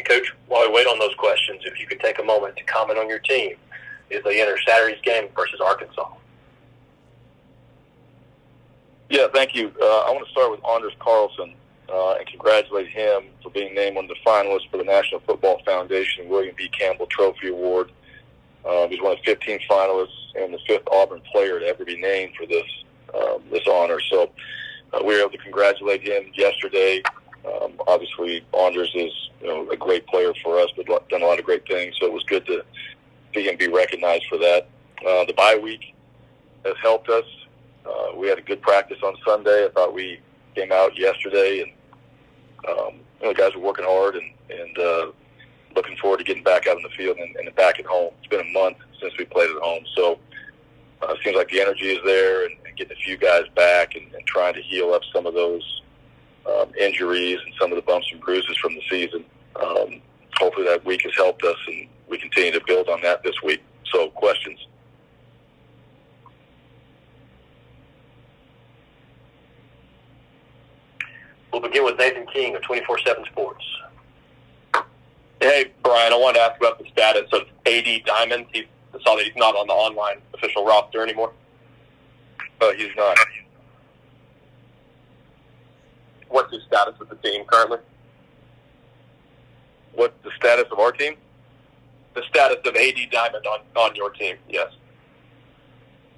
And, Coach, while we wait on those questions, if you could take a moment to comment on your team as they enter Saturday's game versus Arkansas. Yeah, thank you. I want to start with Anders Carlson and congratulate him for being named one of the finalists for the National Football Foundation William B. Campbell Trophy Award. He's one of 15 finalists and the 5th Auburn player to ever be named for this honor. So we were able to congratulate him yesterday. Obviously, Anders is a great player for us, but done a lot of great things. So it was good to see him be recognized for that. The bye week has helped us. We had a good practice on Sunday. I thought we came out yesterday, and the guys were working hard and looking forward to getting back out in the field and back at home. It's been a month since we played at home, so it seems like the energy is there and getting a few guys back and trying to heal up some of those injuries and some of the bumps and bruises from the season. Hopefully that week has helped us, and we continue to build on that this week. So, questions? We'll begin with Nathan King of 24/7 Sports. Hey, Brian, I wanted to ask about the status of A.D. Diamond. I saw that he's not on the online official roster anymore. He's not. What's his status with the team currently? What's the status of our team? The status of A.D. Diamond on your team, yes.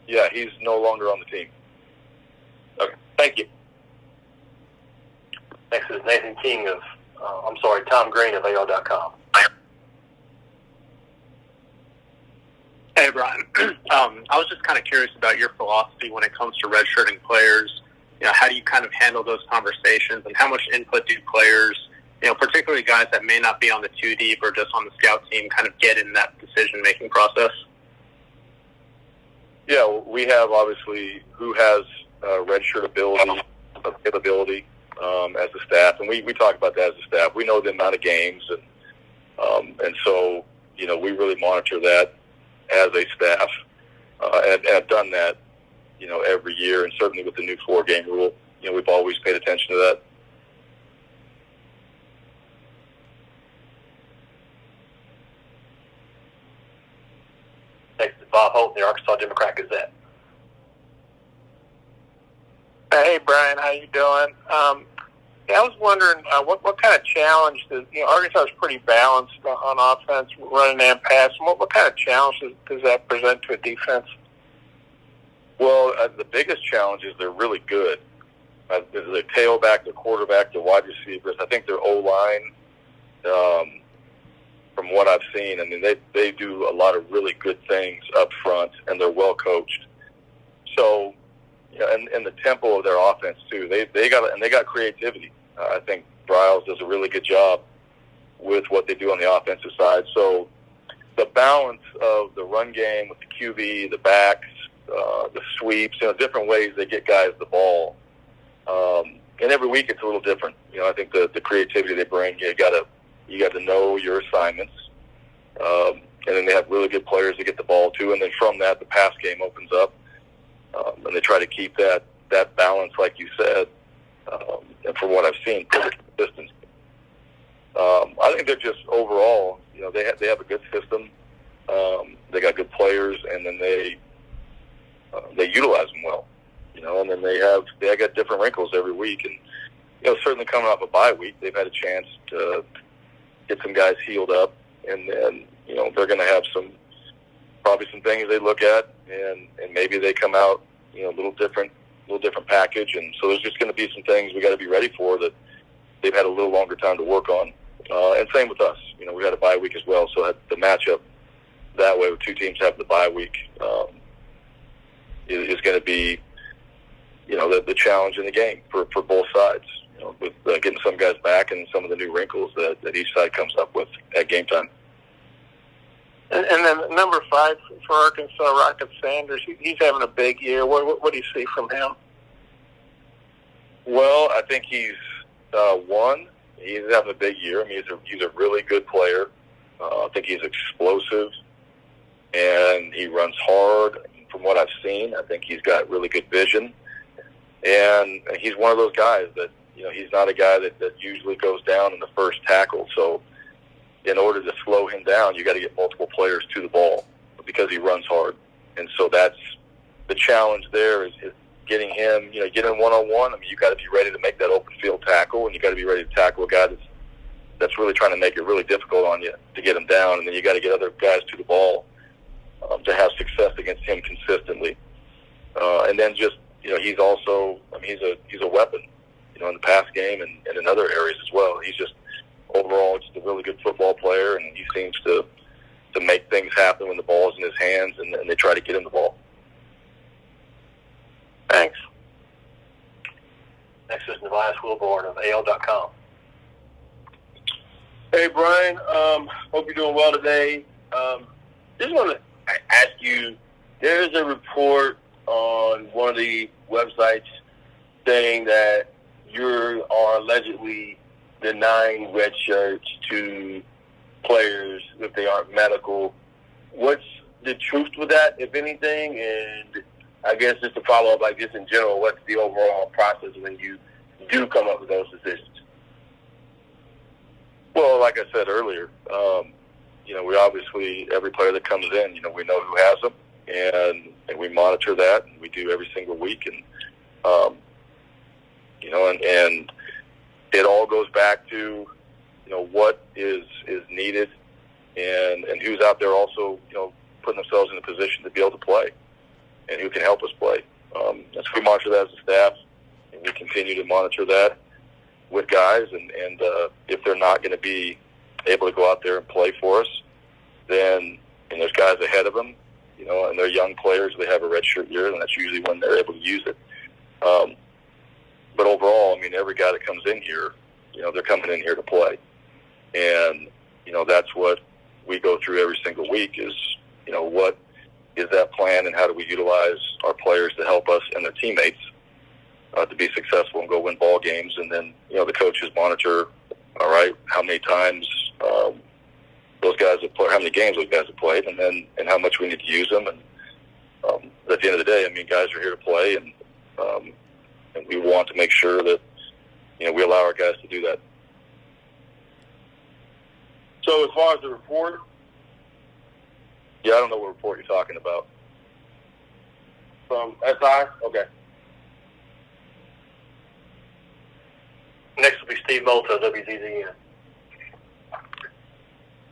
Yeah, he's no longer on the team. Okay, thank you. Next is Nathan King of, Tom Green of AL.com. Hey, Brian. I was just kind of curious about your philosophy when it comes to redshirting players. How do you kind of handle those conversations, and how much input do players, particularly guys that may not be on the 2-deep or just on the scout team, kind of get in that decision-making process? Yeah, we have obviously who has redshirt availability as a staff, and we talk about that as a staff. We know the amount of games, and so we really monitor that as a staff, and have done that every year, and certainly with the new 4-game rule, we've always paid attention to that. Next is Bob Holt, the Arkansas Democrat Gazette. Hey, Brian, how you doing? I was wondering what kind of challenge does Arkansas is pretty balanced on offense, running and passing. What kind of challenge does that present to a defense? Well, the biggest challenge is they're really good. The tailback, the quarterback, the wide receivers. I think their O-line, from what I've seen, they do a lot of really good things up front, and they're well coached. So, and the tempo of their offense too. They got creativity. I think Bryles does a really good job with what they do on the offensive side. So the balance of the run game with the QB, the backs, the sweeps, different ways they get guys the ball. And every week it's a little different. I think the creativity they bring, you got to know your assignments. And then they have really good players to get the ball to, and then from that the pass game opens up. And they try to keep that balance, like you said. And from what I've seen, pretty consistent. I think they're just overall, they have a good system. They got good players, and then they utilize them well. And then they got different wrinkles every week, and certainly coming off a bye week, they've had a chance to get some guys healed up, and then they're going to have probably some things they look at, and maybe they come out a little different package, and so there's just going to be some things we got to be ready for that they've had a little longer time to work on, and same with us. We had a bye week as well, so the matchup that way with two teams having the bye week is going to be the challenge in the game for both sides, with getting some guys back and some of the new wrinkles that each side comes up with at game time. And then number 5 for Arkansas, Rocket Sanders, he's having a big year. What do you see from him? Well, I think he's having a big year. He's a really good player. I think he's explosive, and he runs hard. From what I've seen, I think he's got really good vision, and he's one of those guys that he's not a guy that usually goes down in the first tackle. So in order to slow him down, you got to get multiple players to the ball because he runs hard. And so that's the challenge there is getting him, getting one-on-one. I mean, you got to be ready to make that open field tackle, and you got to be ready to tackle a guy that's really trying to make it really difficult on you to get him down. And then you got to get other guys to the ball to have success against him consistently. And then just, he's also, he's a weapon, in the pass game and in other areas as well. He's just overall just a really good football player, and he seems to make things happen when the ball's in his hands and they try to get him the ball. Thanks. Next is Nevias Wilborn of AL.com. Hey, Brian. Hope you're doing well today. Just want to ask you, there's a report on one of the websites saying that you are allegedly denying red shirts to players if they aren't medical. What's the truth with that, if anything? And I guess just to follow up like this in general, what's the overall process when you do come up with those decisions? Well, like I said earlier, we obviously, every player that comes in, we know who has them, and we monitor that, and we do every single week. And, and it all goes back to, what is needed and who's out there also, putting themselves in a position to be able to play and who can help us play. So we monitor that as a staff, and we continue to monitor that with guys. And if they're not going to be able to go out there and play for us, then, and there's guys ahead of them, and they're young players, they have a redshirt year, and that's usually when they're able to use it. But overall, every guy that comes in here, they're coming in here to play. And, that's what we go through every single week is, what is that plan and how do we utilize our players to help us and their teammates to be successful and go win ball games. And then, the coaches monitor, all right, how many times those guys have played, how many games those guys have played, and how much we need to use them. And at the end of the day, guys are here to play, and we want to make sure that, we allow our guys to do that. So as far as the report? Yeah, I don't know what report you're talking about. From SI? Okay. Next will be Steve Molto, WZZN.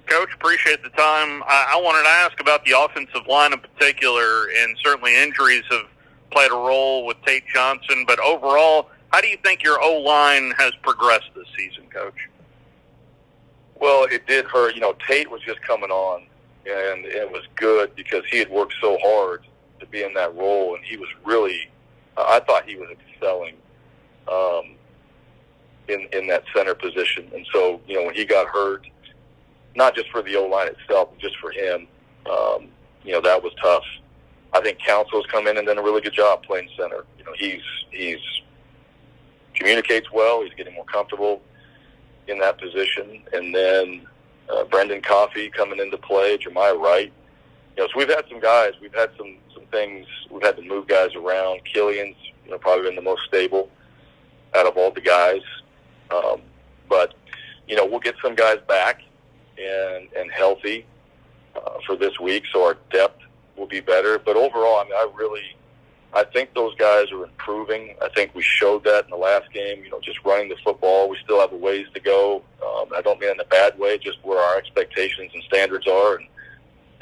Coach, appreciate the time. I wanted to ask about the offensive line in particular, and certainly injuries have played a role with Tate Johnson, but overall, how do you think your O-line has progressed this season, Coach? Well, it did hurt. Tate was just coming on, and it was good because he had worked so hard to be in that role, and he was really, I thought he was excelling in that center position. And so, when he got hurt, not just for the O-line itself, but just for him, that was tough. I think Council's come in and done a really good job playing center. He's communicates well. He's getting more comfortable in that position. And then Brendan Coffey coming into play, Jeremiah Wright. So we've had some guys. We've had some things. We've had to move guys around. Killian's probably been the most stable out of all the guys. But we'll get some guys back and healthy for this week, so our depth will be better. But overall, I think those guys are improving. I think we showed that in the last game, just running the football. We still have a ways to go. I don't mean in a bad way, just where our expectations and standards are. And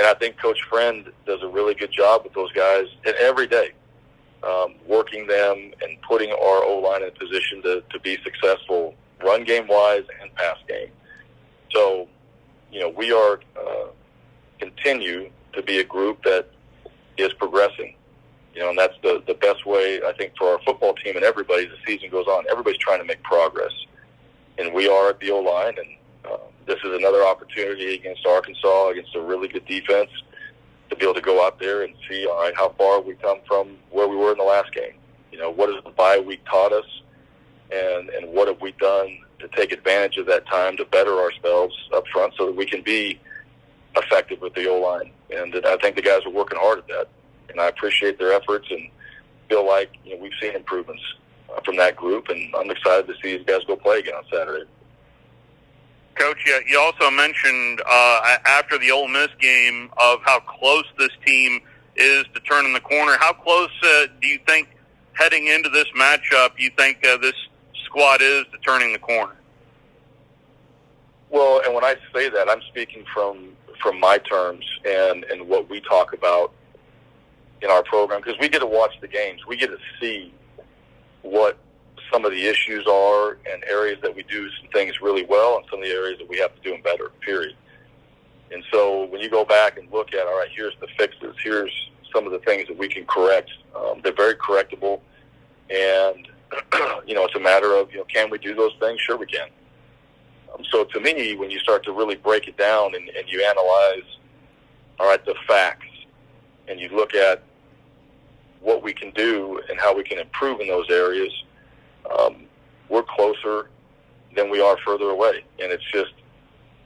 I think Coach Friend does a really good job with those guys, and every day, working them and putting our O-line in a position to be successful, run game-wise and pass game. So, we are continue to be a group that is progressing. And that's the best way, I think, for our football team and everybody as the season goes on. Everybody's trying to make progress. And we are at the O-line, and this is another opportunity against Arkansas, against a really good defense, to be able to go out there and see, all right, how far we come from where we were in the last game. What has the bye week taught us, and what have we done to take advantage of that time to better ourselves up front so that we can be effective with the O-line. And I think the guys are working hard at that. And I appreciate their efforts and feel like we've seen improvements from that group. And I'm excited to see these guys go play again on Saturday. Coach, you also mentioned after the Ole Miss game of how close this team is to turning the corner. How close do you think, heading into this matchup, you think this squad is to turning the corner? Well, and when I say that, I'm speaking from my terms and what we talk about in our program, because we get to watch the games. We get to see what some of the issues are and areas that we do some things really well and some of the areas that we have to do them better, period. And so when you go back and look at, all right, here's the fixes, here's some of the things that we can correct, they're very correctable. And, it's a matter of, can we do those things? Sure we can. So to me, when you start to really break it down and you analyze, all right, the facts, and you look at what we can do and how we can improve in those areas, we're closer than we are further away. And it's just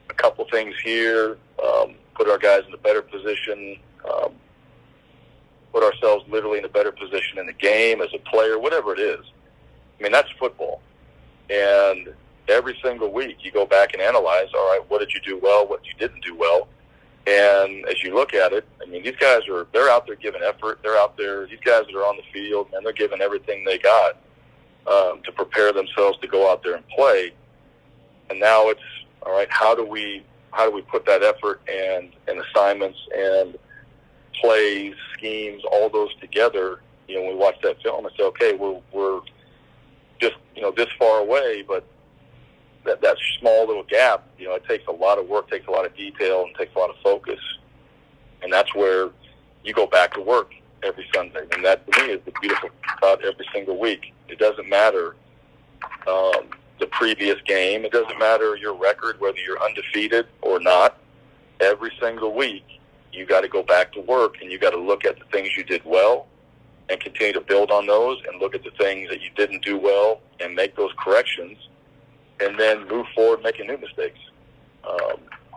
a couple things here, put our guys in a better position, put ourselves literally in a better position in the game as a player, whatever it is. I mean, that's football. And every single week you go back and analyze, all right, what did you do well, what you didn't do well. And as you look at it, I mean, these guys they're out there giving effort. They're out there, these guys that are on the field, and they're giving everything they got to prepare themselves to go out there and play. And now it's, all right, how do we put that effort and assignments and plays, schemes, all those together? When we watch that film and say, okay, we're just, this far away, but that small little gap, it takes a lot of work, takes a lot of detail, and takes a lot of focus. And that's where you go back to work every Sunday. And that, to me, is the beautiful about every single week. It doesn't matter the previous game. It doesn't matter your record, whether you're undefeated or not. Every single week, you got to go back to work, and you got to look at the things you did well and continue to build on those, and look at the things that you didn't do well and make those corrections, and then move forward making new mistakes.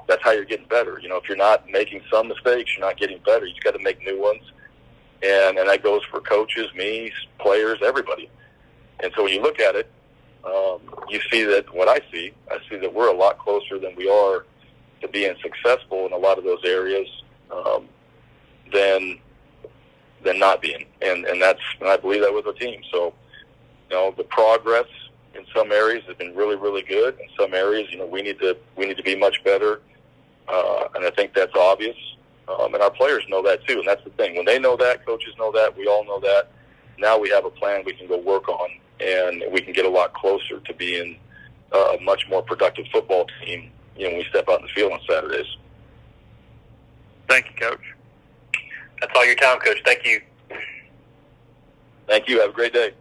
That's how you're getting better. If you're not making some mistakes, you're not getting better. You just got to make new ones. And that goes for coaches, me, players, everybody. And so when you look at it, you see that I see that we're a lot closer than we are to being successful in a lot of those areas than not being. And I believe that with the team. So, the progress in some areas has been really, really good. In some areas, we need to be much better. And I think that's obvious. And our players know that too. And that's the thing. When they know that, coaches know that, we all know that. Now we have a plan we can go work on, and we can get a lot closer to being a much more productive football team, when we step out in the field on Saturdays. Thank you, Coach. That's all your time, Coach. Thank you. Thank you. Have a great day.